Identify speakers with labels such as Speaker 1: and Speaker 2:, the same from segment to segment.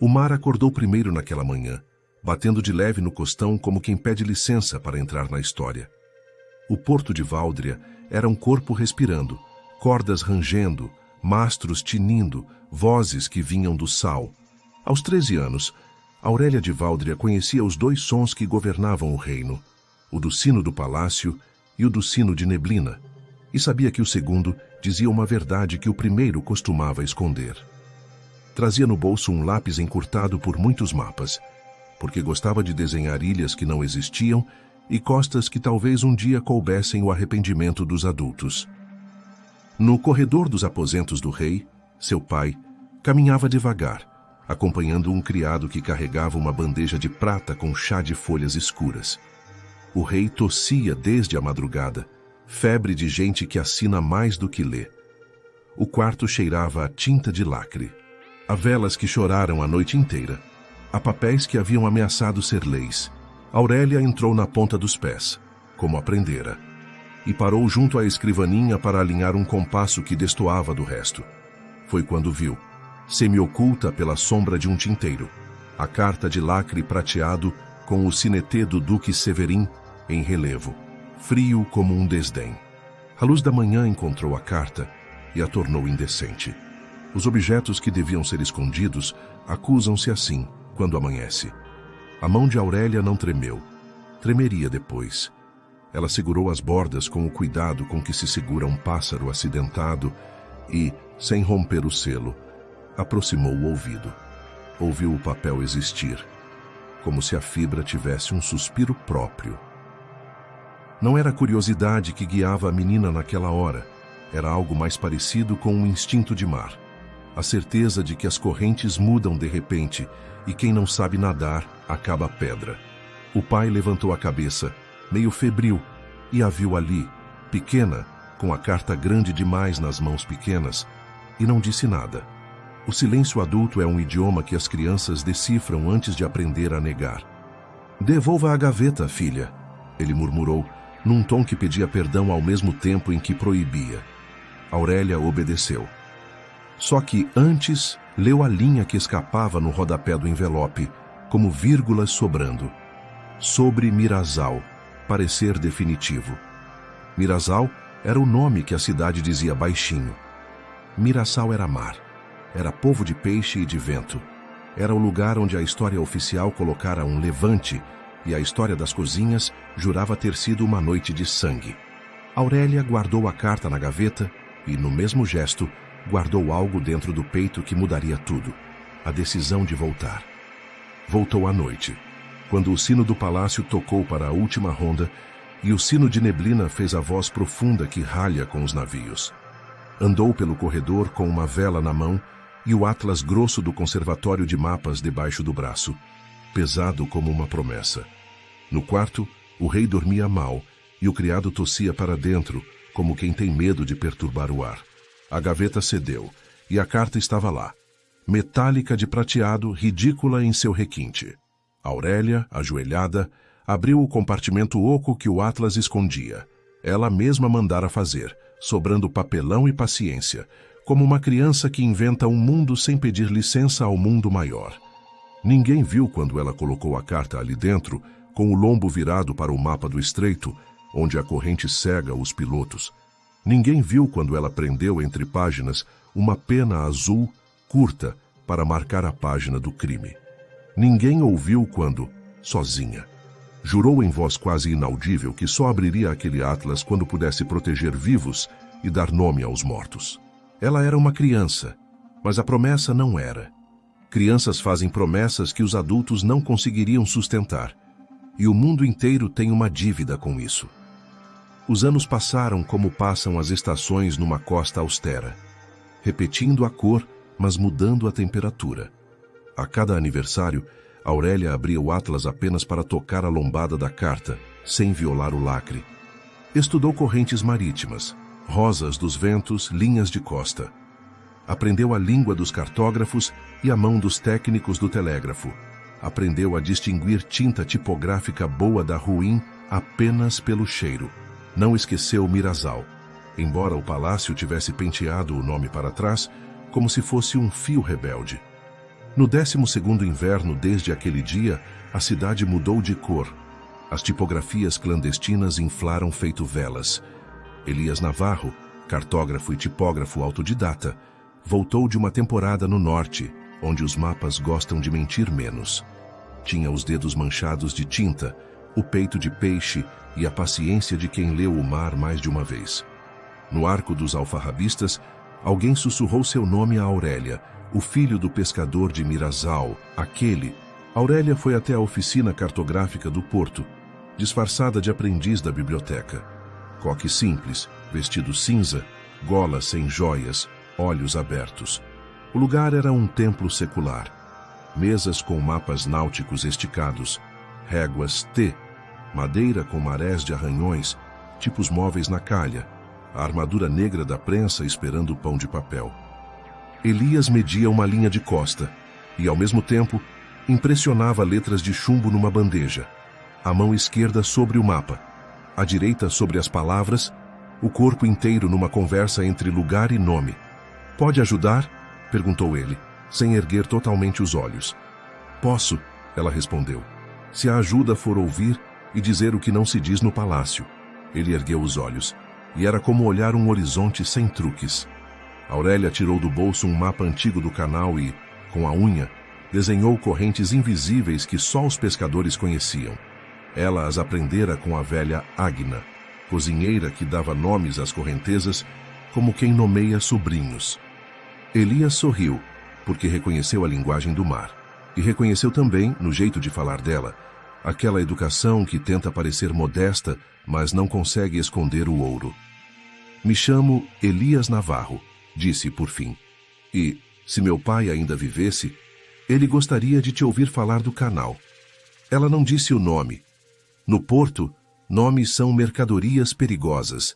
Speaker 1: O mar acordou primeiro naquela manhã, batendo de leve no costão como quem pede licença para entrar na história. O porto de Váudria era um corpo respirando, cordas rangendo, mastros tinindo, vozes que vinham do sal. Aos 13 anos, Aurélia de Váudria conhecia os dois sons que governavam o reino, o do sino do palácio e o do sino de neblina, e sabia que o segundo dizia uma verdade que o primeiro costumava esconder. Trazia no bolso um lápis encurtado por muitos mapas, porque gostava de desenhar ilhas que não existiam e costas que talvez um dia coubessem o arrependimento dos adultos. No corredor dos aposentos do rei, seu pai caminhava devagar, acompanhando um criado que carregava uma bandeja de prata com chá de folhas escuras. O rei tossia desde a madrugada, febre de gente que assina mais do que lê. O quarto cheirava a tinta de lacre, a velas que choraram a noite inteira, a papéis que haviam ameaçado ser leis. Aurélia entrou na ponta dos pés, como aprendera, e parou junto à escrivaninha para alinhar um compasso que destoava do resto. Foi quando viu, semi-oculta pela sombra de um tinteiro, a carta de lacre prateado com o sinetê do Duque Severin em relevo, frio como um desdém. A luz da manhã encontrou a carta e a tornou indecente. Os objetos que deviam ser escondidos acusam-se assim quando amanhece. A mão de Aurélia não tremeu. Tremeria depois. Ela segurou as bordas com o cuidado com que se segura um pássaro acidentado e, sem romper o selo, aproximou o ouvido. Ouviu o papel existir, como se a fibra tivesse um suspiro próprio. Não era a curiosidade que guiava a menina naquela hora. Era algo mais parecido com um instinto de mar. A certeza de que as correntes mudam de repente e quem não sabe nadar acaba pedra. O pai levantou a cabeça, meio febril, e a viu ali, pequena, com a carta grande demais nas mãos pequenas, e não disse nada. O silêncio adulto é um idioma que as crianças decifram antes de aprender a negar. "Devolva a gaveta, filha", ele murmurou, num tom que pedia perdão ao mesmo tempo em que proibia. Aurélia obedeceu. Só que antes leu a linha que escapava no rodapé do envelope, como vírgulas sobrando. Sobre Mirassol, parecer definitivo. Mirassol era o nome que a cidade dizia baixinho. Mirassol era mar, era povo de peixe e de vento. Era o lugar onde a história oficial colocara um levante e a história das cozinhas jurava ter sido uma noite de sangue. Aurélia guardou a carta na gaveta e, no mesmo gesto, guardou algo dentro do peito que mudaria tudo, a decisão de voltar. Voltou à noite, quando o sino do palácio tocou para a última ronda e o sino de neblina fez a voz profunda que ralha com os navios. Andou pelo corredor com uma vela na mão e o atlas grosso do conservatório de mapas debaixo do braço, pesado como uma promessa. No quarto, o rei dormia mal e o criado tossia para dentro, como quem tem medo de perturbar o ar. A gaveta cedeu, e a carta estava lá, metálica de prateado, ridícula em seu requinte. Aurélia, ajoelhada, abriu o compartimento oco que o atlas escondia. Ela mesma mandara fazer, sobrando papelão e paciência, como uma criança que inventa um mundo sem pedir licença ao mundo maior. Ninguém viu quando ela colocou a carta ali dentro, com o lombo virado para o mapa do estreito, onde a corrente cega os pilotos. Ninguém viu quando ela prendeu entre páginas uma pena azul curta para marcar a página do crime. Ninguém ouviu quando, sozinha, jurou em voz quase inaudível que só abriria aquele atlas quando pudesse proteger vivos e dar nome aos mortos. Ela era uma criança, mas a promessa não era. Crianças fazem promessas que os adultos não conseguiriam sustentar, e o mundo inteiro tem uma dívida com isso. Os anos passaram como passam as estações numa costa austera, repetindo a cor, mas mudando a temperatura. A cada aniversário, Aurélia abria o atlas apenas para tocar a lombada da carta, sem violar o lacre. Estudou correntes marítimas, rosas dos ventos, linhas de costa. Aprendeu a língua dos cartógrafos e a mão dos técnicos do telégrafo. Aprendeu a distinguir tinta tipográfica boa da ruim apenas pelo cheiro. Não esqueceu Mirassol, embora o palácio tivesse penteado o nome para trás, como se fosse um fio rebelde. No 12º inverno desde aquele dia, a cidade mudou de cor. As tipografias clandestinas inflaram feito velas. Elias Navarro, cartógrafo e tipógrafo autodidata, voltou de uma temporada no norte, onde os mapas gostam de mentir menos. Tinha os dedos manchados de tinta, o peito de peixe e a paciência de quem leu o mar mais de uma vez. No arco dos alfarrabistas, alguém sussurrou seu nome a Aurélia, o filho do pescador de Mirazal, aquele. Aurélia foi até a oficina cartográfica do porto, disfarçada de aprendiz da biblioteca. Coque simples, vestido cinza, gola sem joias, olhos abertos. O lugar era um templo secular. Mesas com mapas náuticos esticados, réguas T, madeira com marés de arranhões, tipos móveis na calha, a armadura negra da prensa esperando o pão de papel. Elias media uma linha de costa e, ao mesmo tempo, impressionava letras de chumbo numa bandeja. A mão esquerda sobre o mapa, a direita sobre as palavras, o corpo inteiro numa conversa entre lugar e nome. "Pode ajudar?" perguntou ele, sem erguer totalmente os olhos. "Posso", ela respondeu, "se a ajuda for ouvir e dizer o que não se diz no palácio." Ele ergueu os olhos, e era como olhar um horizonte sem truques. Aurélia tirou do bolso um mapa antigo do canal e, com a unha, desenhou correntes invisíveis que só os pescadores conheciam. Ela as aprendera com a velha Agna, cozinheira que dava nomes às correntezas como quem nomeia sobrinhos. Elias sorriu, porque reconheceu a linguagem do mar. E reconheceu também, no jeito de falar dela, aquela educação que tenta parecer modesta, mas não consegue esconder o ouro. "Me chamo Elias Navarro", disse por fim. "E, se meu pai ainda vivesse, ele gostaria de te ouvir falar do canal." Ela não disse o nome. No porto, nomes são mercadorias perigosas.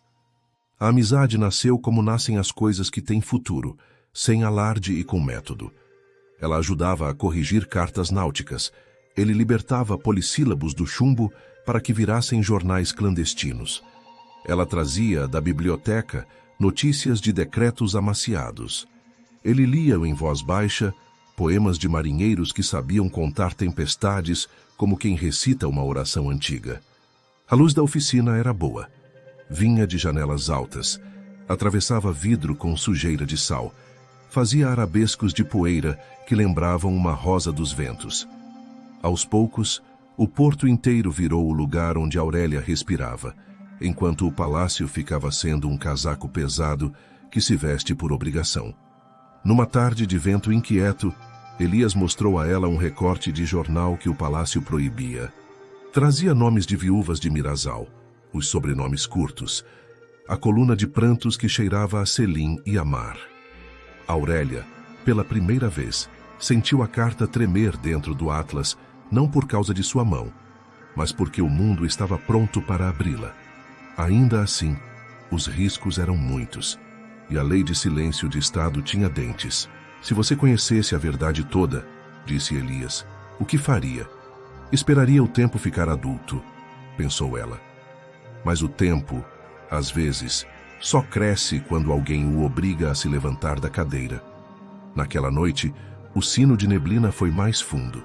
Speaker 1: A amizade nasceu como nascem as coisas que têm futuro, sem alarde e com método. Ela ajudava a corrigir cartas náuticas. Ele libertava polissílabos do chumbo para que virassem jornais clandestinos. Ela trazia da biblioteca notícias de decretos amaciados. Ele lia em voz baixa poemas de marinheiros que sabiam contar tempestades como quem recita uma oração antiga. A luz da oficina era boa. Vinha de janelas altas, atravessava vidro com sujeira de sal, fazia arabescos de poeira que lembravam uma rosa dos ventos. Aos poucos, o porto inteiro virou o lugar onde Aurélia respirava, enquanto o palácio ficava sendo um casaco pesado que se veste por obrigação. Numa tarde de vento inquieto, Elias mostrou a ela um recorte de jornal que o palácio proibia. Trazia nomes de viúvas de Mirazal, os sobrenomes curtos, a coluna de prantos que cheirava a selim e a mar. Aurélia, pela primeira vez, sentiu a carta tremer dentro do atlas, não por causa de sua mão, mas porque o mundo estava pronto para abri-la. Ainda assim, os riscos eram muitos, e a lei de silêncio de Estado tinha dentes. "Se você conhecesse a verdade toda", disse Elias, "o que faria? Esperaria o tempo ficar adulto", pensou ela. Mas o tempo, às vezes, só cresce quando alguém o obriga a se levantar da cadeira. Naquela noite, o sino de neblina foi mais fundo.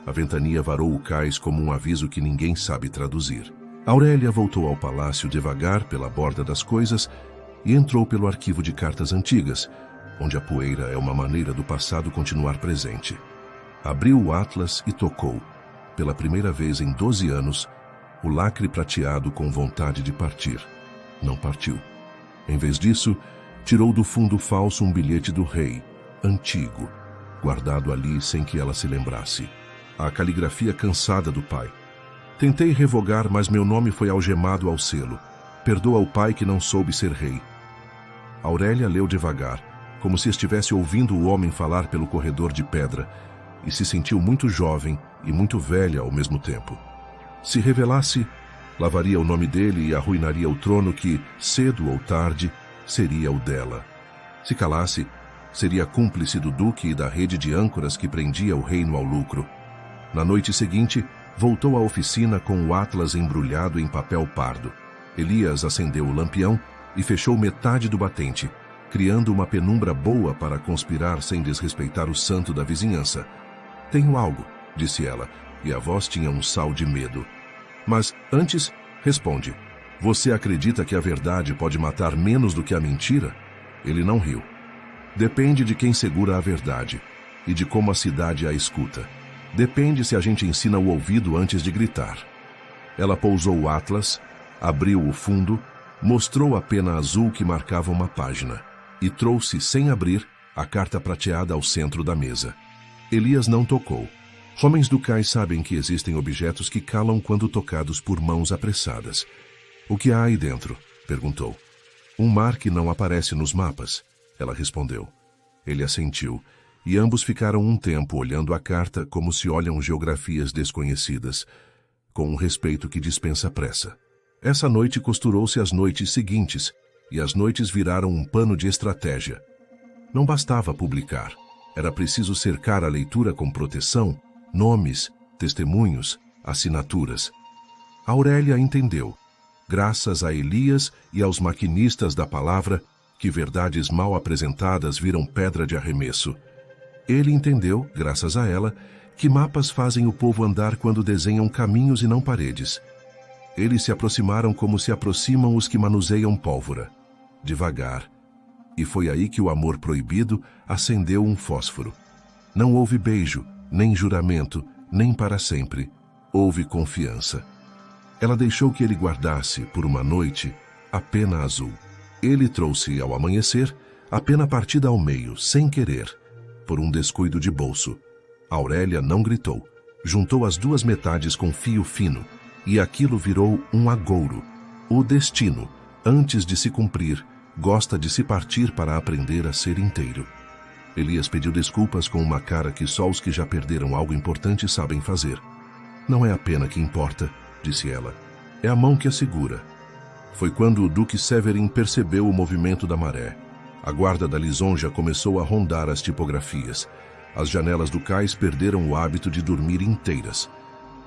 Speaker 1: A ventania varou o cais como um aviso que ninguém sabe traduzir. Aurélia voltou ao palácio devagar pela borda das coisas e entrou pelo arquivo de cartas antigas, onde a poeira é uma maneira do passado continuar presente. Abriu o atlas e tocou, pela primeira vez em 12 anos, o lacre prateado com vontade de partir. Não partiu. Em vez disso, tirou do fundo falso um bilhete do rei, antigo, guardado ali sem que ela se lembrasse. A caligrafia cansada do pai. "Tentei revogar, mas meu nome foi algemado ao selo. Perdoa o pai que não soube ser rei." Aurélia leu devagar, como se estivesse ouvindo o homem falar pelo corredor de pedra, e se sentiu muito jovem e muito velha ao mesmo tempo. Se revelasse, lavaria o nome dele e arruinaria o trono que, cedo ou tarde, seria o dela. Se calasse, seria cúmplice do duque e da rede de âncoras que prendia o reino ao lucro. Na noite seguinte, voltou à oficina com o atlas embrulhado em papel pardo. Elias acendeu o lampião e fechou metade do batente, criando uma penumbra boa para conspirar sem desrespeitar o santo da vizinhança, Tenho algo, disse ela, e a voz tinha um sal de medo. Mas, antes, responde. Você acredita que a verdade pode matar menos do que a mentira? Ele não riu. Depende de quem segura a verdade e de como a cidade a escuta. Depende se a gente ensina o ouvido antes de gritar. Ela pousou o atlas, abriu o fundo, mostrou a pena azul que marcava uma página e trouxe, sem abrir, a carta prateada ao centro da mesa. Elias não tocou. Homens do cais sabem que existem objetos que calam quando tocados por mãos apressadas. O que há aí dentro? Perguntou. Um mar que não aparece nos mapas. Ela respondeu. Ele assentiu, e ambos ficaram um tempo olhando a carta como se olham geografias desconhecidas, com um respeito que dispensa pressa. Essa noite costurou-se às noites seguintes, e as noites viraram um pano de estratégia. Não bastava publicar. Era preciso cercar a leitura com proteção, nomes, testemunhos, assinaturas. Aurélia entendeu, graças a Elias e aos maquinistas da palavra, que verdades mal apresentadas viram pedra de arremesso. Ele entendeu, graças a ela, que mapas fazem o povo andar quando desenham caminhos e não paredes. Eles se aproximaram como se aproximam os que manuseiam pólvora, devagar. E foi aí que o amor proibido acendeu um fósforo. Não houve beijo, nem juramento, nem para sempre. Houve confiança. Ela deixou que ele guardasse, por uma noite, a pena azul. Ele trouxe, ao amanhecer, a pena partida ao meio, sem querer, por um descuido de bolso. Aurélia não gritou. Juntou as duas metades com fio fino, e aquilo virou um agouro. O destino, antes de se cumprir, gosta de se partir para aprender a ser inteiro. Elias pediu desculpas com uma cara que só os que já perderam algo importante sabem fazer. Não é a pena que importa, disse ela. É a mão que a segura. Foi quando o Duque Severin percebeu o movimento da maré. A guarda da lisonja começou a rondar as tipografias. As janelas do cais perderam o hábito de dormir inteiras.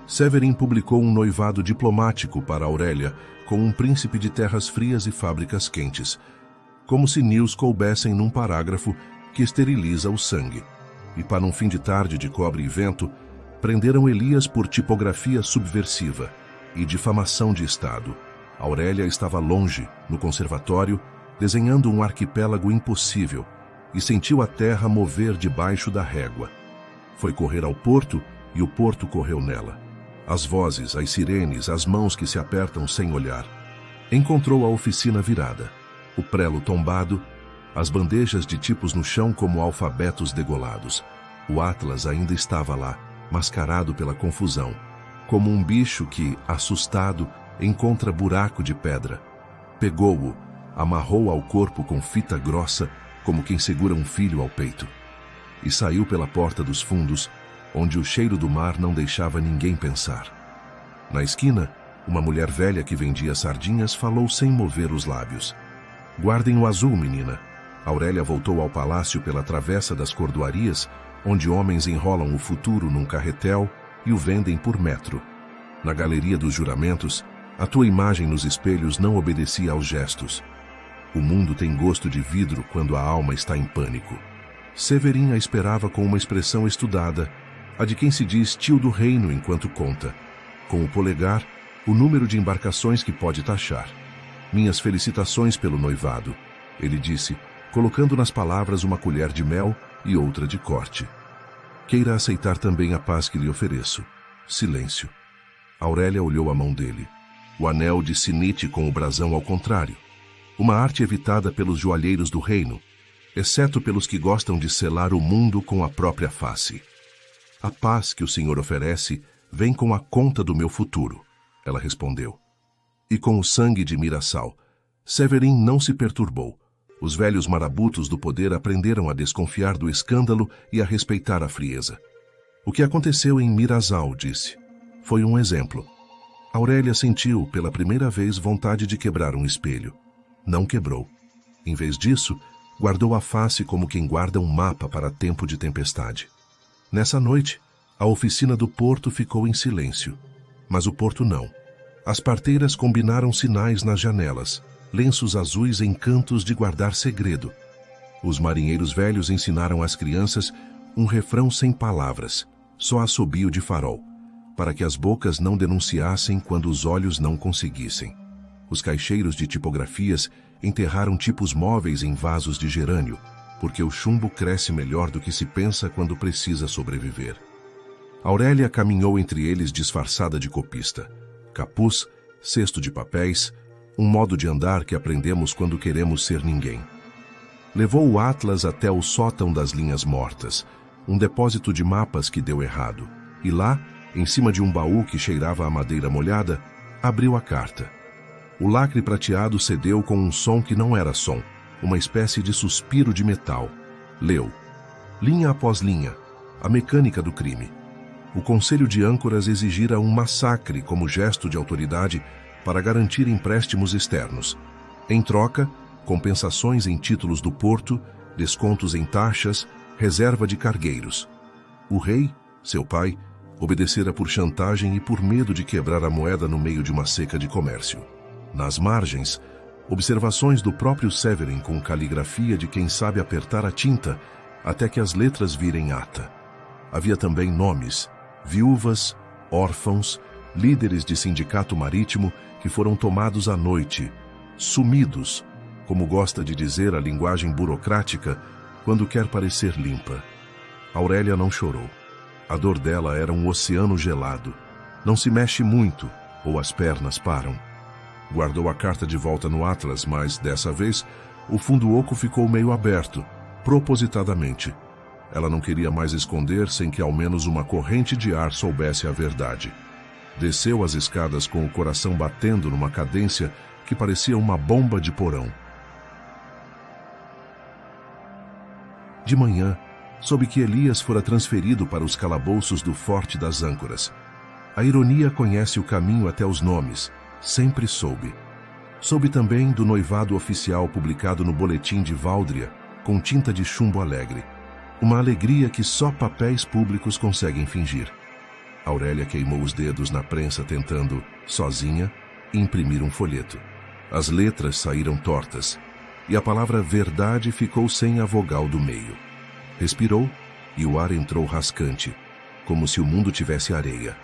Speaker 1: Severin publicou um noivado diplomático para Aurélia com um príncipe de terras frias e fábricas quentes, como se news coubessem num parágrafo que esteriliza o sangue. E para um fim de tarde de cobre e vento, prenderam Elias por tipografia subversiva e difamação de Estado. Aurélia estava longe, no conservatório, desenhando um arquipélago impossível, e sentiu a terra mover debaixo da régua. Foi correr ao porto, e o porto correu nela. As vozes, as sirenes, as mãos que se apertam sem olhar. Encontrou a oficina virada, o prelo tombado, as bandejas de tipos no chão como alfabetos degolados. O atlas ainda estava lá, mascarado pela confusão, como um bicho que, assustado, encontra buraco de pedra. Pegou-o, amarrou ao corpo com fita grossa, como quem segura um filho ao peito, e saiu pela porta dos fundos, onde o cheiro do mar não deixava ninguém pensar. Na esquina, uma mulher velha que vendia sardinhas falou sem mover os lábios. Guardem o azul, menina. Aurélia voltou ao palácio pela travessa das cordoarias, onde homens enrolam o futuro num carretel e o vendem por metro. Na galeria dos juramentos, a tua imagem nos espelhos não obedecia aos gestos. O mundo tem gosto de vidro quando a alma está em pânico. Severin a esperava com uma expressão estudada, a de quem se diz tio do reino enquanto conta, com o polegar, o número de embarcações que pode taxar. Minhas felicitações pelo noivado, ele disse, colocando nas palavras uma colher de mel e outra de corte. Queira aceitar também a paz que lhe ofereço. Silêncio. Aurélia olhou a mão dele. O anel de sinite com o brasão ao contrário. Uma arte evitada pelos joalheiros do reino, exceto pelos que gostam de selar o mundo com a própria face. A paz que o Senhor oferece vem com a conta do meu futuro, ela respondeu. E com o sangue de Mirassol, Severin não se perturbou. Os velhos marabutos do poder aprenderam a desconfiar do escândalo e a respeitar a frieza. O que aconteceu em Mirassol, disse, foi um exemplo. Aurélia sentiu, pela primeira vez, vontade de quebrar um espelho. Não quebrou. Em vez disso, guardou a face como quem guarda um mapa para tempo de tempestade. Nessa noite, a oficina do porto ficou em silêncio. Mas o porto não. As parteiras combinaram sinais nas janelas, lenços azuis em cantos de guardar segredo. Os marinheiros velhos ensinaram às crianças um refrão sem palavras. só assobio de farol, para que as bocas não denunciassem quando os olhos não conseguissem. Os caixeiros de tipografias enterraram tipos móveis em vasos de gerânio, porque o chumbo cresce melhor do que se pensa quando precisa sobreviver. Aurélia caminhou entre eles disfarçada de copista. Capuz, cesto de papéis, um modo de andar que aprendemos quando queremos ser ninguém. Levou o atlas até o sótão das linhas mortas, um depósito de mapas que deu errado, e lá, em cima de um baú que cheirava a madeira molhada, abriu a carta. O lacre prateado cedeu com um som que não era som, uma espécie de suspiro de metal. Leu. Linha após linha, a mecânica do crime. O Conselho de Âncoras exigira um massacre como gesto de autoridade para garantir empréstimos externos. Em troca, compensações em títulos do porto, descontos em taxas, reserva de cargueiros. O rei, seu pai, obedecera por chantagem e por medo de quebrar a moeda no meio de uma seca de comércio. Nas margens, observações do próprio Severin com caligrafia de quem sabe apertar a tinta até que as letras virem ata. Havia também nomes, viúvas, órfãos, líderes de sindicato marítimo que foram tomados à noite, sumidos, como gosta de dizer a linguagem burocrática, quando quer parecer limpa. Aurélia não chorou. A dor dela era um oceano gelado. Não se mexe muito, ou as pernas param. Guardou a carta de volta no atlas, mas, dessa vez, o fundo oco ficou meio aberto, propositadamente. Ela não queria mais esconder sem que ao menos uma corrente de ar soubesse a verdade. Desceu as escadas com o coração batendo numa cadência que parecia uma bomba de porão. De manhã, soube que Elias fora transferido para os calabouços do Forte das Âncoras. A ironia conhece o caminho até os nomes. Sempre soube. Soube também do noivado oficial publicado no boletim de Váudria, com tinta de chumbo alegre. Uma alegria que só papéis públicos conseguem fingir. Aurélia queimou os dedos na prensa tentando, sozinha, imprimir um folheto. As letras saíram tortas, e a palavra verdade ficou sem a vogal do meio. Respirou, e o ar entrou rascante, como se o mundo tivesse areia.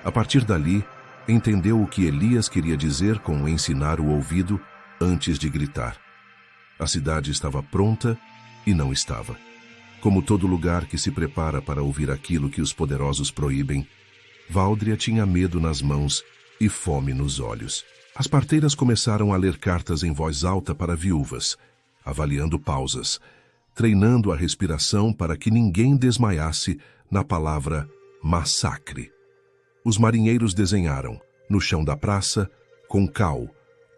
Speaker 1: A partir dali, entendeu o que Elias queria dizer com ensinar o ouvido antes de gritar. A cidade estava pronta e não estava. Como todo lugar que se prepara para ouvir aquilo que os poderosos proíbem, Váudria tinha medo nas mãos e fome nos olhos. As parteiras começaram a ler cartas em voz alta para viúvas, avaliando pausas, treinando a respiração para que ninguém desmaiasse na palavra massacre. Os marinheiros desenharam, no chão da praça, com cal,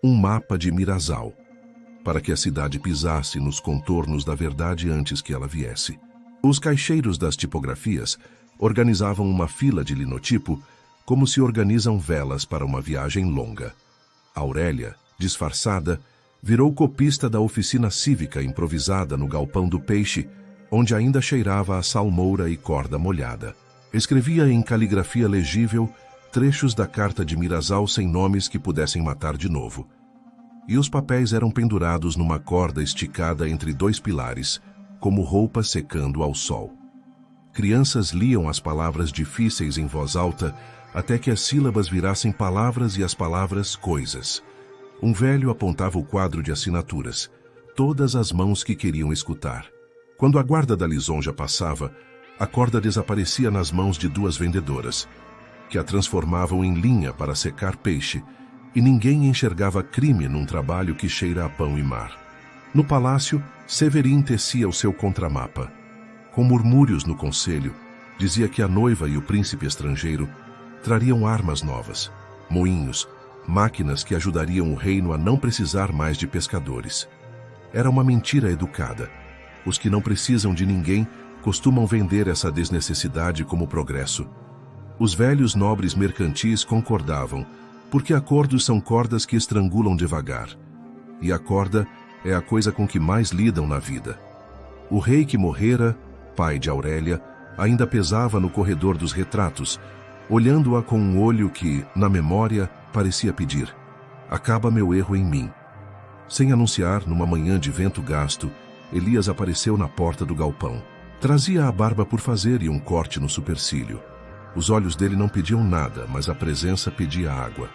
Speaker 1: um mapa de Mirazal, para que a cidade pisasse nos contornos da verdade antes que ela viesse. Os caixeiros das tipografias organizavam uma fila de linotipo como se organizam velas para uma viagem longa. Aurélia, disfarçada, virou copista da oficina cívica improvisada no galpão do peixe, onde ainda cheirava a salmoura e corda molhada. Escrevia em caligrafia legível trechos da carta de Mirazal sem nomes que pudessem matar de novo. E os papéis eram pendurados numa corda esticada entre dois pilares, como roupa secando ao sol. Crianças liam as palavras difíceis em voz alta até que as sílabas virassem palavras e as palavras coisas. Um velho apontava o quadro de assinaturas, todas as mãos que queriam escutar. Quando a guarda da lisonja passava, a corda desaparecia nas mãos de duas vendedoras, que a transformavam em linha para secar peixe, e ninguém enxergava crime num trabalho que cheira a pão e mar. No palácio, Severin tecia o seu contramapa. Com murmúrios no conselho, dizia que a noiva e o príncipe estrangeiro trariam armas novas, moinhos, máquinas que ajudariam o reino a não precisar mais de pescadores. Era uma mentira educada. Os que não precisam de ninguém costumam vender essa desnecessidade como progresso. Os velhos nobres mercantis concordavam, porque acordos são cordas que estrangulam devagar. E a corda é a coisa com que mais lidam na vida. O rei que morrera, pai de Aurélia, ainda pesava no corredor dos retratos, olhando-a com um olho que, na memória, parecia pedir: acaba meu erro em mim. Sem anunciar, numa manhã de vento gasto, Elias apareceu na porta do galpão. Trazia a barba por fazer e um corte no supercílio. Os olhos dele não pediam nada, mas a presença pedia água.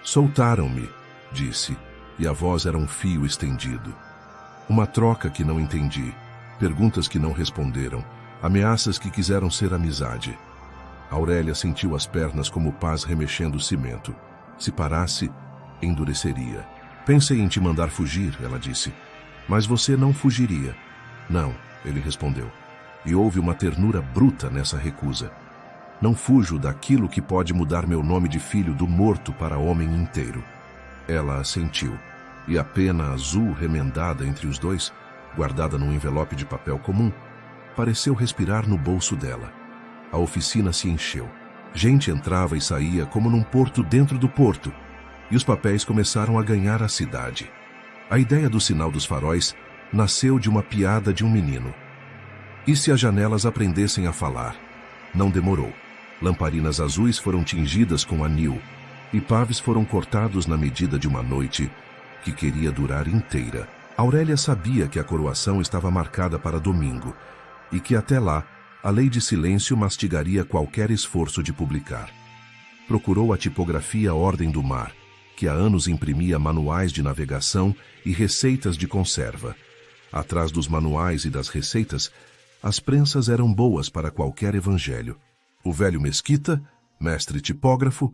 Speaker 1: Soltaram-me, disse, e a voz era um fio estendido. Uma troca que não entendi, perguntas que não responderam, ameaças que quiseram ser amizade. Aurélia sentiu as pernas como pás remexendo o cimento. Se parasse, endureceria. Pensei em te mandar fugir, ela disse. Mas você não fugiria. Não, ele respondeu. E houve uma ternura bruta nessa recusa. Não fujo daquilo que pode mudar meu nome de filho do morto para homem inteiro. Ela assentiu, e a pena azul remendada entre os dois, guardada num envelope de papel comum, pareceu respirar no bolso dela. A oficina se encheu. Gente entrava e saía como num porto dentro do porto, e os papéis começaram a ganhar a cidade. A ideia do sinal dos faróis nasceu de uma piada de um menino. E se as janelas aprendessem a falar? Não demorou. Lamparinas azuis foram tingidas com anil, e paves foram cortados na medida de uma noite que queria durar inteira. Aurélia sabia que a coroação estava marcada para domingo, e que até lá a lei de silêncio mastigaria qualquer esforço de publicar. Procurou a tipografia Ordem do Mar, que há anos imprimia manuais de navegação e receitas de conserva. Atrás dos manuais e das receitas, as prensas eram boas para qualquer evangelho. O velho Mesquita, mestre tipógrafo,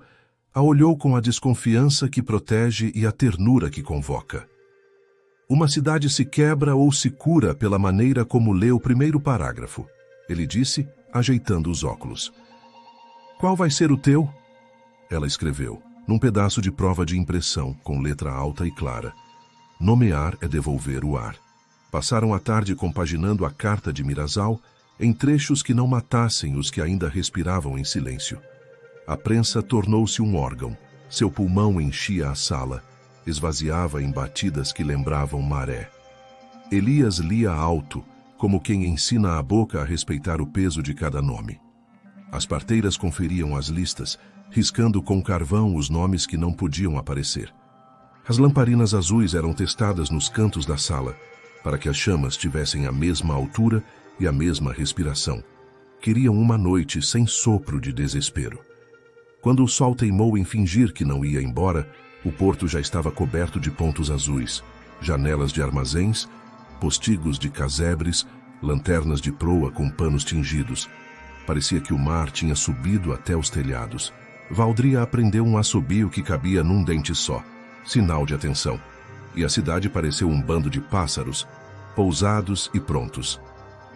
Speaker 1: a olhou com a desconfiança que protege e a ternura que convoca. Uma cidade se quebra ou se cura pela maneira como lê o primeiro parágrafo, ele disse, ajeitando os óculos. Qual vai ser o teu? Ela escreveu, num pedaço de prova de impressão, com letra alta e clara. Nomear é devolver o ar. Passaram a tarde compaginando a carta de Mirazal em trechos que não matassem os que ainda respiravam em silêncio. A prensa tornou-se um órgão. Seu pulmão enchia a sala, esvaziava em batidas que lembravam maré. Elias lia alto, como quem ensina a boca a respeitar o peso de cada nome. As parteiras conferiam as listas, riscando com carvão os nomes que não podiam aparecer. As lamparinas azuis eram testadas nos cantos da sala, para que as chamas tivessem a mesma altura e a mesma respiração. Queriam uma noite sem sopro de desespero. Quando o sol teimou em fingir que não ia embora, o porto já estava coberto de pontos azuis, janelas de armazéns, postigos de casebres, lanternas de proa com panos tingidos. Parecia que o mar tinha subido até os telhados. Valdria aprendeu um assobio que cabia num dente só, sinal de atenção. E a cidade pareceu um bando de pássaros, pousados e prontos.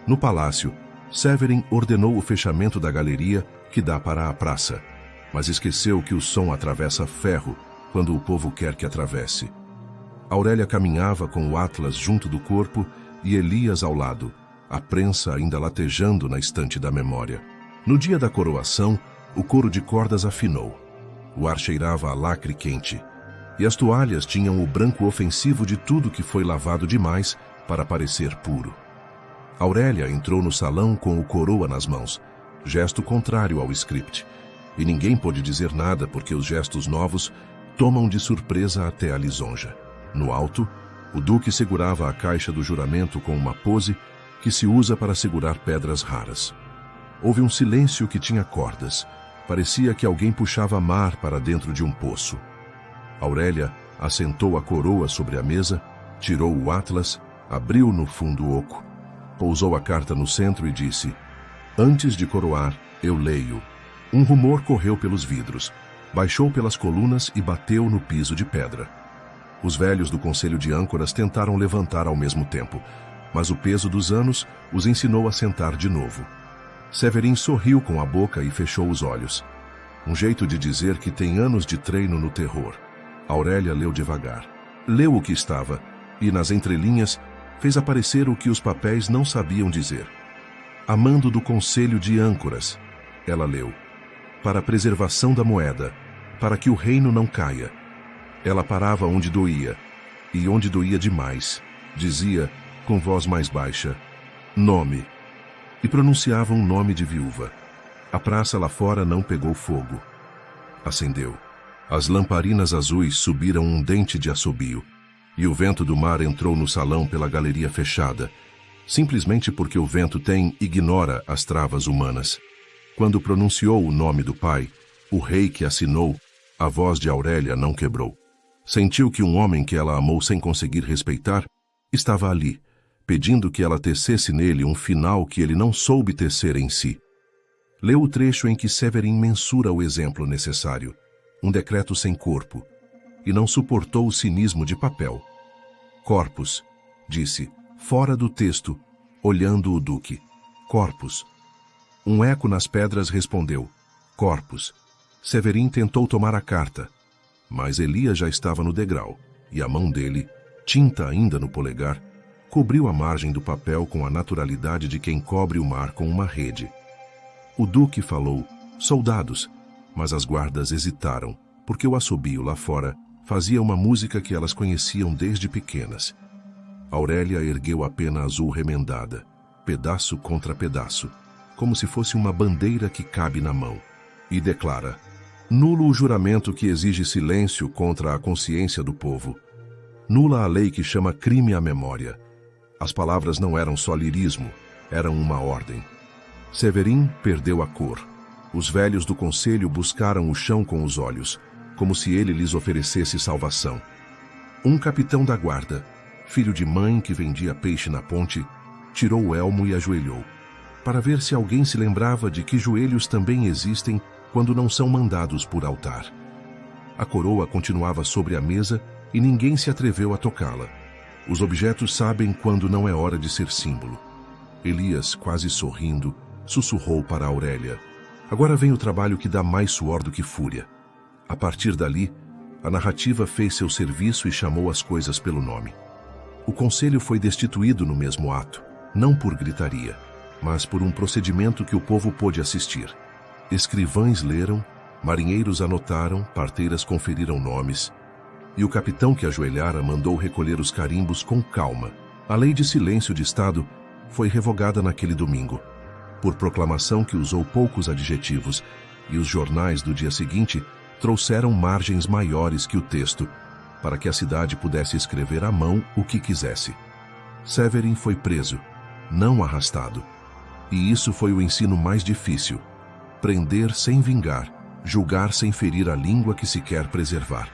Speaker 1: No palácio, Severin ordenou o fechamento da galeria que dá para a praça, mas esqueceu que o som atravessa ferro quando o povo quer que atravesse. Aurélia caminhava com o Atlas junto do corpo e Elias ao lado, a prensa ainda latejando na estante da memória. No dia da coroação, o coro de cordas afinou. O ar cheirava a lacre quente, e as toalhas tinham o branco ofensivo de tudo que foi lavado demais para parecer puro. Aurélia entrou no salão com o coroa nas mãos, gesto contrário ao script, e ninguém pôde dizer nada porque os gestos novos tomam de surpresa até a lisonja. No alto, o duque segurava a caixa do juramento com uma pose que se usa para segurar pedras raras. Houve um silêncio que tinha cordas. Parecia que alguém puxava mar para dentro de um poço. Aurélia assentou a coroa sobre a mesa, tirou o Atlas, abriu no fundo oco, pousou a carta no centro e disse: Antes de coroar, eu leio. Um rumor correu pelos vidros, baixou pelas colunas e bateu no piso de pedra. Os velhos do Conselho de Âncoras tentaram levantar ao mesmo tempo, mas o peso dos anos os ensinou a sentar de novo. Severin sorriu com a boca e fechou os olhos. Um jeito de dizer que tem anos de treino no terror. Aurélia leu devagar. Leu o que estava, e nas entrelinhas fez aparecer o que os papéis não sabiam dizer. Amando do Conselho de Âncoras, ela leu. Para a preservação da moeda, para que o reino não caia. Ela parava onde doía, e onde doía demais, dizia, com voz mais baixa, nome, e pronunciava um nome de viúva. A praça lá fora não pegou fogo. Acendeu. As lamparinas azuis subiram um dente de assobio, e o vento do mar entrou no salão pela galeria fechada, simplesmente porque o vento ignora as travas humanas. Quando pronunciou o nome do pai, o rei que assinou, a voz de Aurélia não quebrou. Sentiu que um homem que ela amou sem conseguir respeitar estava ali, pedindo que ela tecesse nele um final que ele não soube tecer em si. Leu o trecho em que Severin mensura o exemplo necessário, um decreto sem corpo, e não suportou o cinismo de papel. Corpus, disse, fora do texto, olhando o duque. Corpus. Um eco nas pedras respondeu, Corpus. Severin tentou tomar a carta, mas Elias já estava no degrau, e a mão dele, tinta ainda no polegar, cobriu a margem do papel com a naturalidade de quem cobre o mar com uma rede. O duque falou, soldados, mas as guardas hesitaram, porque o assobio lá fora fazia uma música que elas conheciam desde pequenas. Aurélia ergueu a pena azul remendada, pedaço contra pedaço, como se fosse uma bandeira que cabe na mão, e declara, nulo o juramento que exige silêncio contra a consciência do povo. Nula a lei que chama crime à memória. As palavras não eram só lirismo, eram uma ordem. Severin perdeu a cor. Os velhos do conselho buscaram o chão com os olhos, como se ele lhes oferecesse salvação. Um capitão da guarda, filho de mãe que vendia peixe na ponte, tirou o elmo e ajoelhou, para ver se alguém se lembrava de que joelhos também existem quando não são mandados por altar. A coroa continuava sobre a mesa e ninguém se atreveu a tocá-la. Os objetos sabem quando não é hora de ser símbolo. Elias, quase sorrindo, sussurrou para Aurélia. Agora vem o trabalho que dá mais suor do que fúria. A partir dali, a narrativa fez seu serviço e chamou as coisas pelo nome. O conselho foi destituído no mesmo ato, não por gritaria, mas por um procedimento que o povo pôde assistir. Escrivães leram, marinheiros anotaram, parteiras conferiram nomes, e o capitão que ajoelhara mandou recolher os carimbos com calma. A lei de silêncio de Estado foi revogada naquele domingo, por proclamação que usou poucos adjetivos, e os jornais do dia seguinte trouxeram margens maiores que o texto, para que a cidade pudesse escrever à mão o que quisesse. Severin foi preso, não arrastado. E isso foi o ensino mais difícil: prender sem vingar, julgar sem ferir a língua que se quer preservar.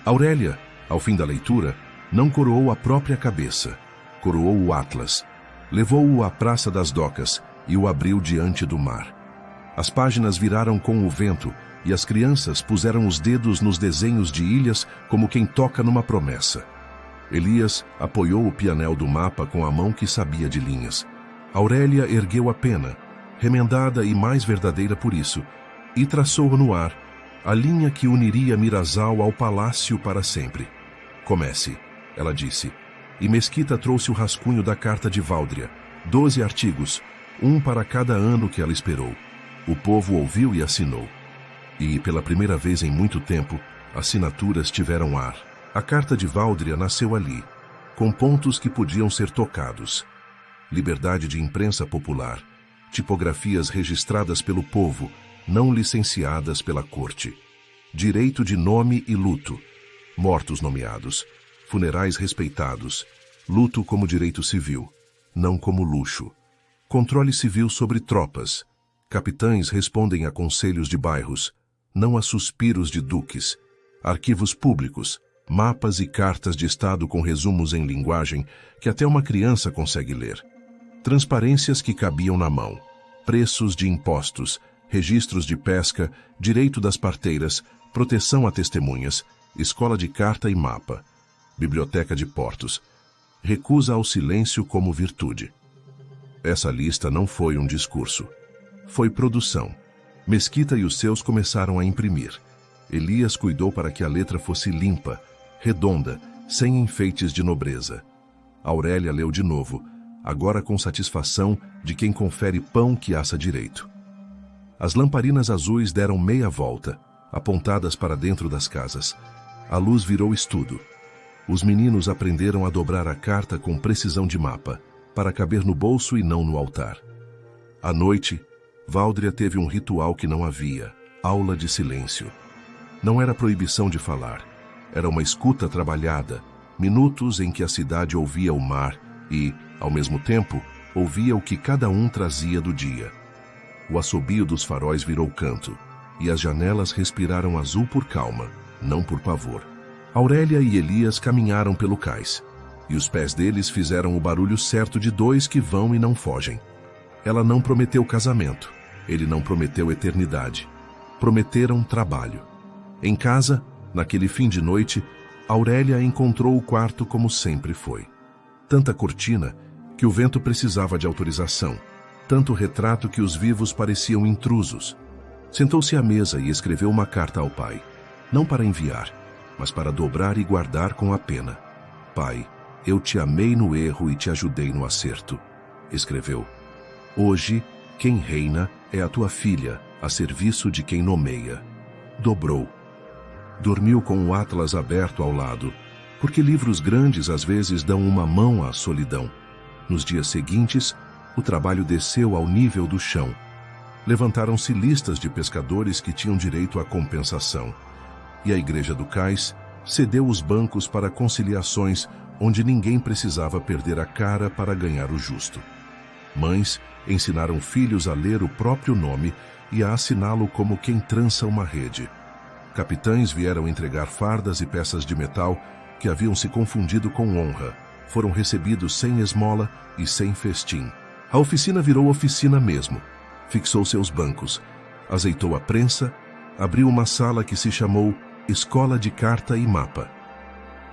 Speaker 1: Aurélia, ao fim da leitura, não coroou a própria cabeça, coroou o Atlas, levou-o à Praça das Docas e o abriu diante do mar. As páginas viraram com o vento e as crianças puseram os dedos nos desenhos de ilhas como quem toca numa promessa. Elias apoiou o pianel do mapa com a mão que sabia de linhas. Aurélia ergueu a pena, remendada e mais verdadeira por isso, e traçou no ar a linha que uniria Mirassol ao palácio para sempre. Comece, ela disse, e Mesquita trouxe o rascunho da carta de Váudria, 12 artigos, um para cada ano que ela esperou. O povo ouviu e assinou. E, pela primeira vez em muito tempo, assinaturas tiveram ar. A carta de Váudria nasceu ali, com pontos que podiam ser tocados. Liberdade de imprensa popular, tipografias registradas pelo povo, não licenciadas pela corte. Direito de nome e luto, mortos nomeados, funerais respeitados, luto como direito civil, não como luxo. Controle civil sobre tropas. Capitães respondem a conselhos de bairros, não a suspiros de duques. Arquivos públicos, mapas e cartas de Estado com resumos em linguagem que até uma criança consegue ler. Transparências que cabiam na mão. Preços de impostos, registros de pesca, direito das parteiras, proteção a testemunhas, escola de carta e mapa, biblioteca de portos. Recusa ao silêncio como virtude. Essa lista não foi um discurso. Foi produção. Mesquita e os seus começaram a imprimir. Elias cuidou para que a letra fosse limpa, redonda, sem enfeites de nobreza. Aurélia leu de novo, agora com satisfação de quem confere pão que assa direito. As lamparinas azuis deram meia volta, apontadas para dentro das casas. A luz virou estudo. Os meninos aprenderam a dobrar a carta com precisão de mapa, para caber no bolso e não no altar. À noite, Váudria teve um ritual que não havia, aula de silêncio. Não era proibição de falar, era uma escuta trabalhada, minutos em que a cidade ouvia o mar e, Ao mesmo tempo, ouvia o que cada um trazia do dia. O assobio dos faróis virou canto, e as janelas respiraram azul por calma, não por pavor. Aurélia e Elias caminharam pelo cais, e os pés deles fizeram o barulho certo de dois que vão e não fogem. Ela não prometeu casamento, ele não prometeu eternidade. Prometeram trabalho. Em casa, naquele fim de noite, Aurélia encontrou o quarto como sempre foi. Tanta cortina que o vento precisava de autorização, tanto retrato que os vivos pareciam intrusos. Sentou-se à mesa e escreveu uma carta ao pai, não para enviar, mas para dobrar e guardar com a pena. Pai, eu te amei no erro e te ajudei no acerto. Escreveu. Hoje, quem reina é a tua filha, a serviço de quem nomeia. Dobrou. Dormiu com o atlas aberto ao lado, porque livros grandes às vezes dão uma mão à solidão. Nos dias seguintes, o trabalho desceu ao nível do chão. Levantaram-se listas de pescadores que tinham direito à compensação. E a Igreja do Cais cedeu os bancos para conciliações onde ninguém precisava perder a cara para ganhar o justo. Mães ensinaram filhos a ler o próprio nome e a assiná-lo como quem trança uma rede. Capitães vieram entregar fardas e peças de metal que haviam se confundido com honra. Foram recebidos sem esmola e sem festim. A oficina virou oficina mesmo. Fixou seus bancos, azeitou a prensa, abriu uma sala que se chamou Escola de Carta e Mapa.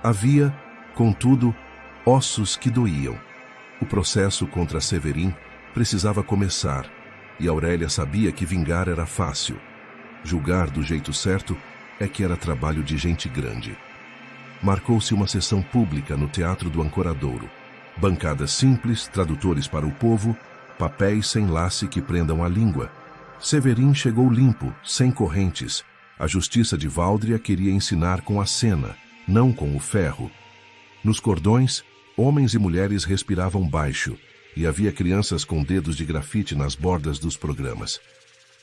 Speaker 1: Havia, contudo, ossos que doíam. O processo contra Severin precisava começar, e Aurélia sabia que vingar era fácil. Julgar do jeito certo é que era trabalho de gente grande. Marcou-se uma sessão pública no Teatro do Ancoradouro. Bancadas simples, tradutores para o povo, papéis sem lace que prendam a língua. Severin chegou limpo, sem correntes. A justiça de Váudria queria ensinar com a cena, não com o ferro. Nos cordões, homens e mulheres respiravam baixo, e havia crianças com dedos de grafite nas bordas dos programas.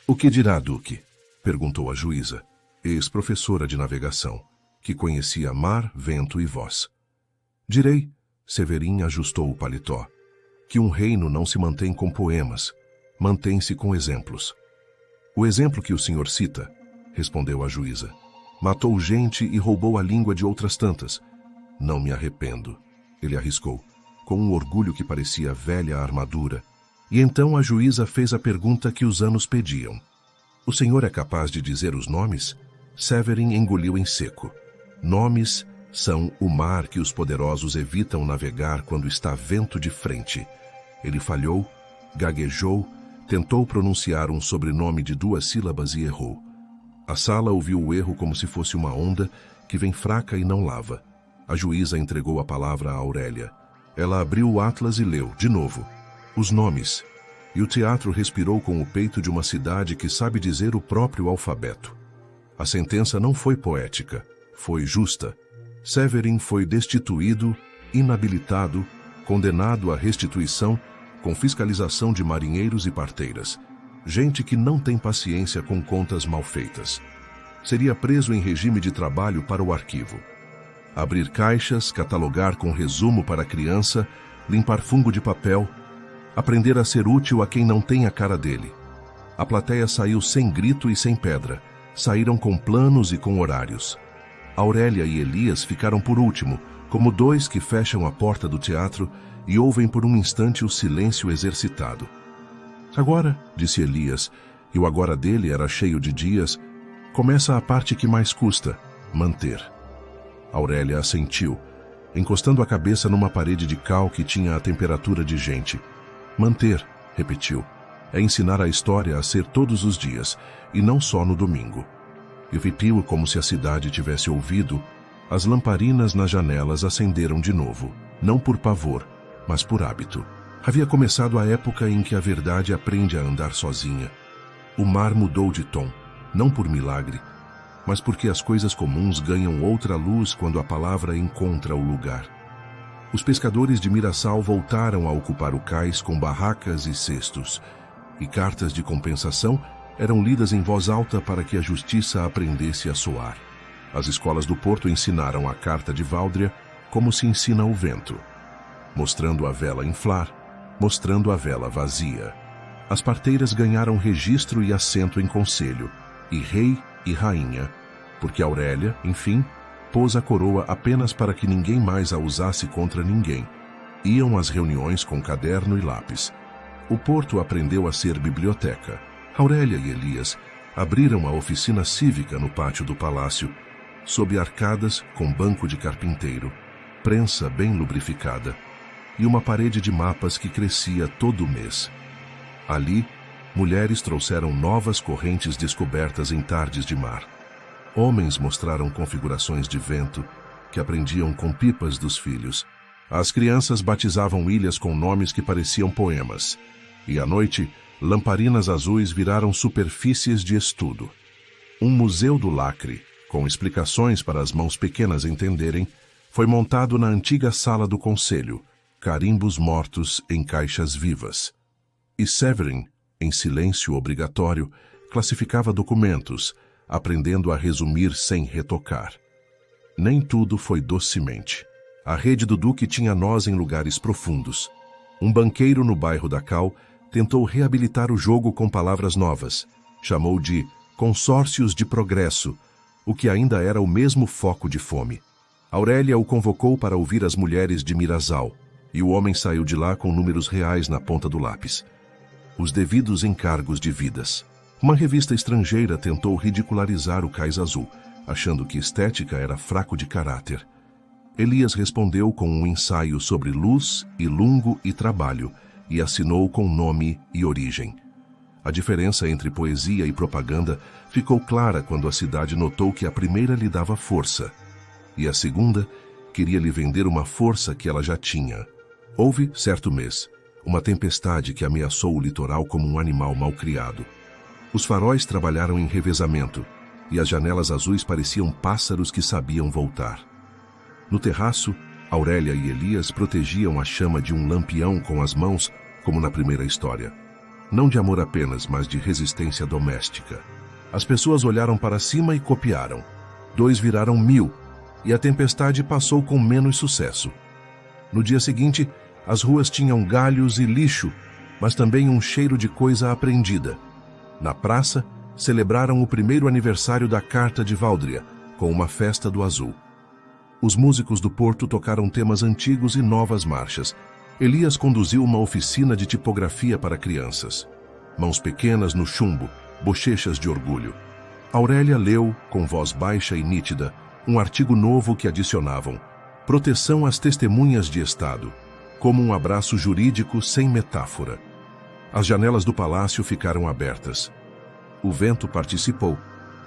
Speaker 1: "O que dirá, Duque?" perguntou a juíza, ex-professora de navegação, que conhecia mar, vento e voz. "Direi", Severin ajustou o paletó, "que um reino não se mantém com poemas, mantém-se com exemplos." "O exemplo que o senhor cita", respondeu a juíza, "matou gente e roubou a língua de outras tantas." "Não me arrependo", ele arriscou, com um orgulho que parecia velha armadura. E então a juíza fez a pergunta que os anos pediam. "O senhor é capaz de dizer os nomes?" Severin engoliu em seco. Nomes são o mar que os poderosos evitam navegar quando está vento de frente. Ele falhou, gaguejou, tentou pronunciar um sobrenome de 2 sílabas e errou. A sala ouviu o erro como se fosse uma onda que vem fraca e não lava. A juíza entregou a palavra a Aurélia. Ela abriu o atlas e leu, de novo, os nomes. E o teatro respirou com o peito de uma cidade que sabe dizer o próprio alfabeto. A sentença não foi poética, foi justa. Severin foi destituído, inabilitado, condenado à restituição, com fiscalização de marinheiros e parteiras. Gente que não tem paciência com contas mal feitas. Seria preso em regime de trabalho para o arquivo. Abrir caixas, catalogar com resumo para a criança, limpar fungo de papel, aprender a ser útil a quem não tem a cara dele. A plateia saiu sem grito e sem pedra. Saíram com planos e com horários. Aurélia e Elias ficaram por último, como dois que fecham a porta do teatro e ouvem por um instante o silêncio exercitado. "Agora", disse Elias, e o agora dele era cheio de dias, "começa a parte que mais custa, manter." Aurélia assentiu, encostando a cabeça numa parede de cal que tinha a temperatura de gente. "Manter", repetiu, "é ensinar a história a ser todos os dias, e não só no domingo." E viu como se a cidade tivesse ouvido, as lamparinas nas janelas acenderam de novo, não por pavor, mas por hábito. Havia começado a época em que a verdade aprende a andar sozinha. O mar mudou de tom, não por milagre, mas porque as coisas comuns ganham outra luz quando a palavra encontra o lugar. Os pescadores de Mirassol voltaram a ocupar o cais com barracas e cestos, e cartas de compensação eram lidas em voz alta para que a justiça aprendesse a soar. As escolas do porto ensinaram a carta de Váudria como se ensina o vento. mostrando a vela inflar, mostrando a vela vazia. As parteiras ganharam registro e assento em conselho, e rei e rainha, porque Aurélia, enfim, pôs a coroa apenas para que ninguém mais a usasse contra ninguém. Iam às reuniões com caderno e lápis. O porto aprendeu a ser biblioteca. Aurélia e Elias abriram a oficina cívica no pátio do palácio, sob arcadas com banco de carpinteiro, prensa bem lubrificada e uma parede de mapas que crescia todo mês. Ali, mulheres trouxeram novas correntes descobertas em tardes de mar. Homens mostraram configurações de vento que aprendiam com pipas dos filhos. As crianças batizavam ilhas com nomes que pareciam poemas. E à noite, lamparinas azuis viraram superfícies de estudo. Um museu do lacre, com explicações para as mãos pequenas entenderem, foi montado na antiga sala do conselho, carimbos mortos em caixas vivas. E Severin, em silêncio obrigatório, classificava documentos, aprendendo a resumir sem retocar. Nem tudo foi docemente. A rede do Duque tinha nós em lugares profundos. Um banqueiro no bairro da Cal tentou reabilitar o jogo com palavras novas. Chamou de consórcios de progresso, o que ainda era o mesmo foco de fome. Aurélia o convocou para ouvir as mulheres de Mirazal, e o homem saiu de lá com números reais na ponta do lápis. Os devidos encargos de vidas. Uma revista estrangeira tentou ridicularizar o Cais Azul, achando que estética era fraco de caráter. Elias respondeu com um ensaio sobre luz e lungo e trabalho, e assinou com nome e origem. A diferença entre poesia e propaganda ficou clara quando a cidade notou que a primeira lhe dava força, e a segunda queria lhe vender uma força que ela já tinha. Houve, certo mês, uma tempestade que ameaçou o litoral como um animal malcriado. Os faróis trabalharam em revezamento, e as janelas azuis pareciam pássaros que sabiam voltar. No terraço, Aurélia e Elias protegiam a chama de um lampião com as mãos, como na primeira história. Não de amor apenas, mas de resistência doméstica. As pessoas olharam para cima e copiaram. 2 viraram 1000, e a tempestade passou com menos sucesso. No dia seguinte, as ruas tinham galhos e lixo, mas também um cheiro de coisa aprendida. Na praça, celebraram o primeiro aniversário da Carta de Váudria, com uma festa do azul. Os músicos do Porto tocaram temas antigos e novas marchas. Elias conduziu uma oficina de tipografia para crianças. Mãos pequenas no chumbo, bochechas de orgulho. Aurélia leu, com voz baixa e nítida, um artigo novo que adicionavam: proteção às testemunhas de Estado, como um abraço jurídico sem metáfora. As janelas do palácio ficaram abertas. O vento participou,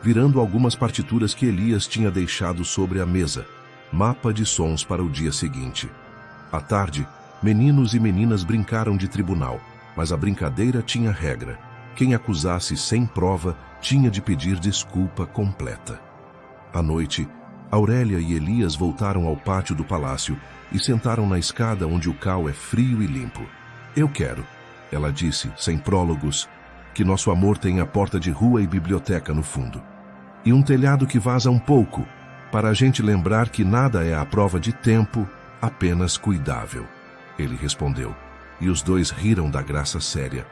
Speaker 1: virando algumas partituras que Elias tinha deixado sobre a mesa, mapa de sons para o dia seguinte. À tarde, meninos e meninas brincaram de tribunal, mas a brincadeira tinha regra. Quem acusasse sem prova tinha de pedir desculpa completa. À noite, Aurélia e Elias voltaram ao pátio do palácio e sentaram na escada onde o cal é frio e limpo. Eu quero, ela disse, sem prólogos, que nosso amor tenha porta de rua e biblioteca no fundo. E um telhado que vaza um pouco, para a gente lembrar que nada é à prova de tempo, apenas cuidável. Ele respondeu, e os 2 riram da graça séria.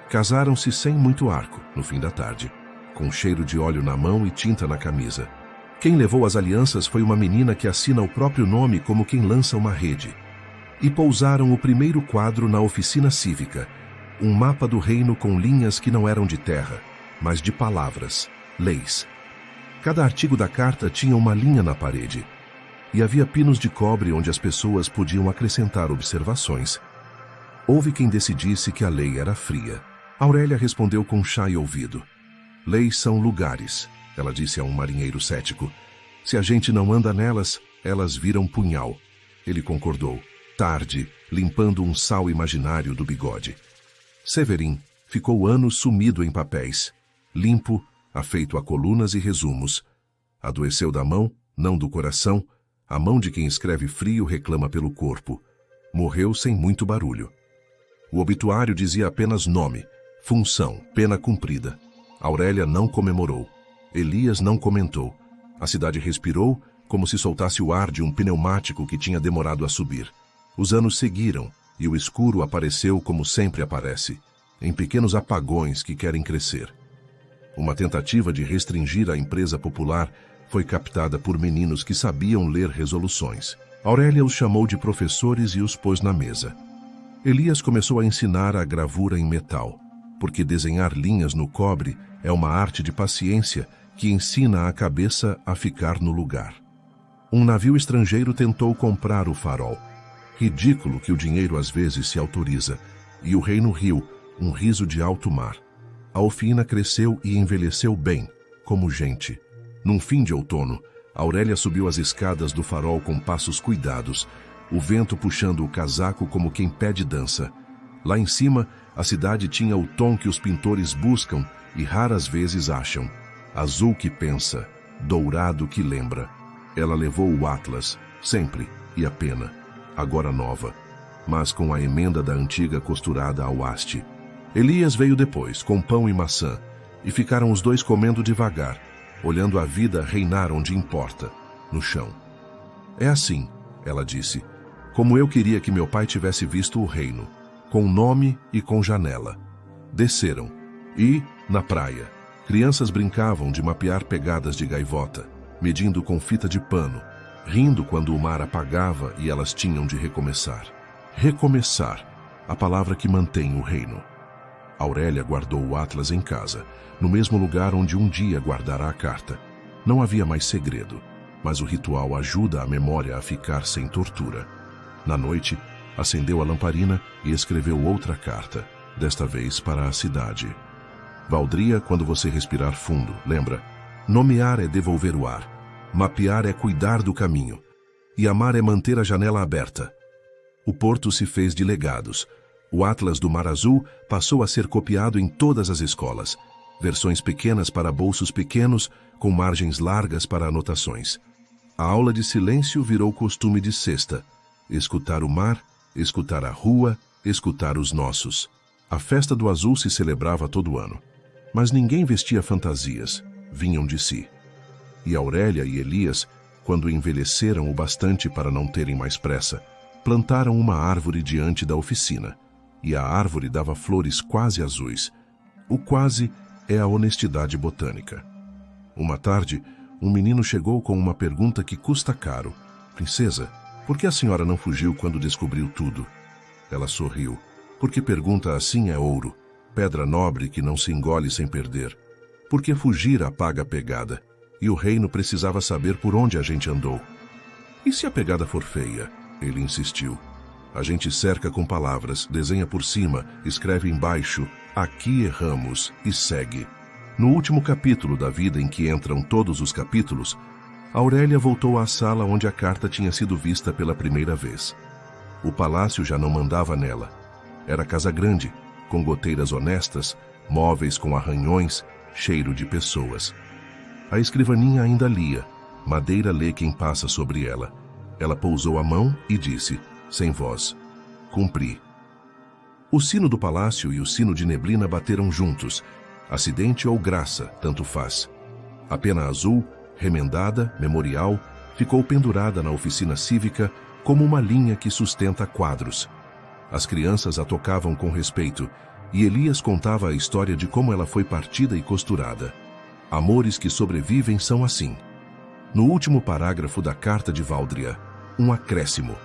Speaker 1: Casaram-se sem muito arco, no fim da tarde, com cheiro de óleo na mão e tinta na camisa. Quem levou as alianças foi uma menina que assina o próprio nome como quem lança uma rede. E pousaram o primeiro quadro na oficina cívica, um mapa do reino com linhas que não eram de terra, mas de palavras, leis. Cada artigo da carta tinha uma linha na parede, e havia pinos de cobre onde as pessoas podiam acrescentar observações. Houve quem decidisse que a lei era fria. Aurélia respondeu com chá e ouvido. Leis são lugares, ela disse a um marinheiro cético. Se a gente não anda nelas, elas viram punhal. Ele concordou, tarde, limpando um sal imaginário do bigode. Severin ficou anos sumido em papéis, limpo, afeito a colunas e resumos. Adoeceu da mão, não do coração. A mão de quem escreve frio reclama pelo corpo. Morreu sem muito barulho. O obituário dizia apenas nome, função, pena cumprida. Aurélia não comemorou. Elias não comentou. A cidade respirou, como se soltasse o ar de um pneumático que tinha demorado a subir. Os anos seguiram, e o escuro apareceu como sempre aparece, em pequenos apagões que querem crescer. Uma tentativa de restringir a empresa popular foi captada por meninos que sabiam ler resoluções. Aurélia os chamou de professores e os pôs na mesa. Elias começou a ensinar a gravura em metal, porque desenhar linhas no cobre é uma arte de paciência que ensina a cabeça a ficar no lugar. Um navio estrangeiro tentou comprar o farol. Ridículo que o dinheiro às vezes se autoriza, e o reino riu, um riso de alto mar. A Ofina cresceu e envelheceu bem, como gente. Num fim de outono, Aurélia subiu as escadas do farol com passos cuidados, o vento puxando o casaco como quem pede dança. Lá em cima, a cidade tinha o tom que os pintores buscam e raras vezes acham. Azul que pensa, dourado que lembra. Ela levou o Atlas, sempre, e a pena, agora nova, mas com a emenda da antiga costurada ao haste. Elias veio depois, com pão e maçã, e ficaram os dois comendo devagar, olhando a vida reinar onde importa, no chão. É assim, ela disse, como eu queria que meu pai tivesse visto o reino, com nome e com janela. Desceram, e, na praia, crianças brincavam de mapear pegadas de gaivota, medindo com fita de pano, rindo quando o mar apagava e elas tinham de recomeçar. Recomeçar, a palavra que mantém o reino. Aurélia guardou o Atlas em casa, no mesmo lugar onde um dia guardará a carta. Não havia mais segredo, mas o ritual ajuda a memória a ficar sem tortura. Na noite, acendeu a lamparina e escreveu outra carta, desta vez para a cidade. Valdria, quando você respirar fundo, lembra? Nomear é devolver o ar, mapear é cuidar do caminho, e amar é manter a janela aberta. O porto se fez de legados. O Atlas do Mar Azul passou a ser copiado em todas as escolas, versões pequenas para bolsos pequenos, com margens largas para anotações. A aula de silêncio virou costume de sexta. Escutar o mar, escutar a rua, escutar os nossos. A festa do azul se celebrava todo ano, mas ninguém vestia fantasias, vinham de si. E Aurélia e Elias, quando envelheceram o bastante para não terem mais pressa, plantaram uma árvore diante da oficina, e a árvore dava flores quase azuis. O quase é a honestidade botânica. Uma tarde, um menino chegou com uma pergunta que custa caro. Princesa, por que a senhora não fugiu quando descobriu tudo? Ela sorriu. Porque pergunta assim é ouro, pedra nobre que não se engole sem perder. Porque fugir apaga a pegada, e o reino precisava saber por onde a gente andou. E se a pegada for feia? Ele insistiu. A gente cerca com palavras, desenha por cima, escreve embaixo, aqui erramos, e segue. No último capítulo da vida em que entram todos os capítulos, Aurélia voltou à sala onde a carta tinha sido vista pela primeira vez. O palácio já não mandava nela. Era casa grande, com goteiras honestas, móveis com arranhões, cheiro de pessoas. A escrivaninha ainda lia, madeira lê quem passa sobre ela. Ela pousou a mão e disse, sem voz, cumpri. O sino do palácio e o sino de neblina bateram juntos. Acidente ou graça, tanto faz. A pena azul, remendada, memorial, ficou pendurada na oficina cívica como uma linha que sustenta quadros. As crianças a tocavam com respeito, e Elias contava a história de como ela foi partida e costurada. Amores que sobrevivem são assim. No último parágrafo da carta de Valdria, um acréscimo.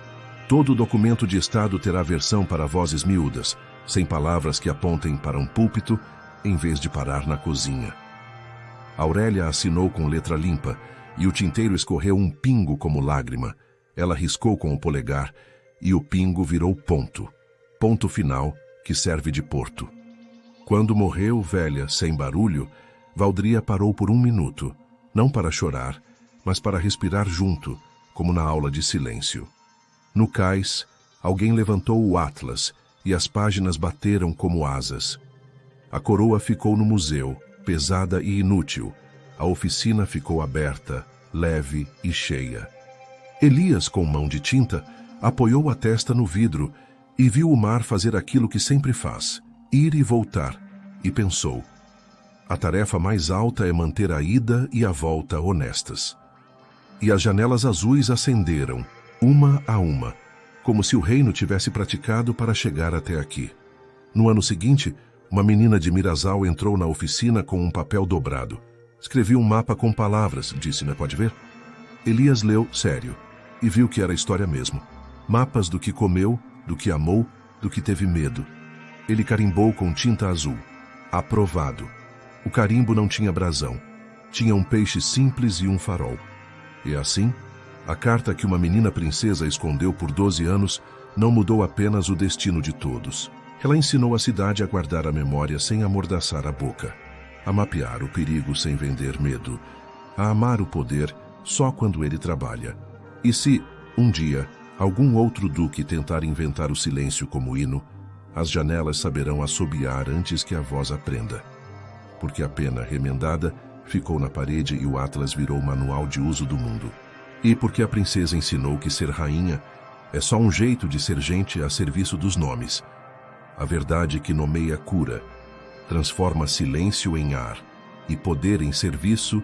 Speaker 1: Todo documento de Estado terá versão para vozes miúdas, sem palavras que apontem para um púlpito, em vez de parar na cozinha. Aurélia assinou com letra limpa, e o tinteiro escorreu um pingo como lágrima. Ela riscou com o polegar, e o pingo virou ponto. Ponto final, que serve de porto. Quando morreu, velha, sem barulho, Valdria parou por 1 minuto, não para chorar, mas para respirar junto, como na aula de silêncio. No cais, alguém levantou o Atlas, e as páginas bateram como asas. A coroa ficou no museu, pesada e inútil. A oficina ficou aberta, leve e cheia. Elias, com mão de tinta, apoiou a testa no vidro e viu o mar fazer aquilo que sempre faz, ir e voltar, e pensou, a tarefa mais alta é manter a ida e a volta honestas. E as janelas azuis acenderam, uma a uma, como se o reino tivesse praticado para chegar até aqui. No ano seguinte, uma menina de Mirassol entrou na oficina com um papel dobrado. Escrevi um mapa com palavras, disse-me, pode ver? Elias leu, sério, e viu que era história mesmo. Mapas do que comeu, do que amou, do que teve medo. Ele carimbou com tinta azul. Aprovado. O carimbo não tinha brasão. Tinha um peixe simples e um farol. E assim, a carta que uma menina princesa escondeu por 12 anos não mudou apenas o destino de todos. Ela ensinou a cidade a guardar a memória sem amordaçar a boca, a mapear o perigo sem vender medo, a amar o poder só quando ele trabalha. E se, um dia, algum outro duque tentar inventar o silêncio como hino, as janelas saberão assobiar antes que a voz aprenda. Porque a pena remendada ficou na parede e o atlas virou o manual de uso do mundo. E porque a princesa ensinou que ser rainha é só um jeito de ser gente a serviço dos nomes. A verdade que nomeia cura, transforma silêncio em ar e poder em serviço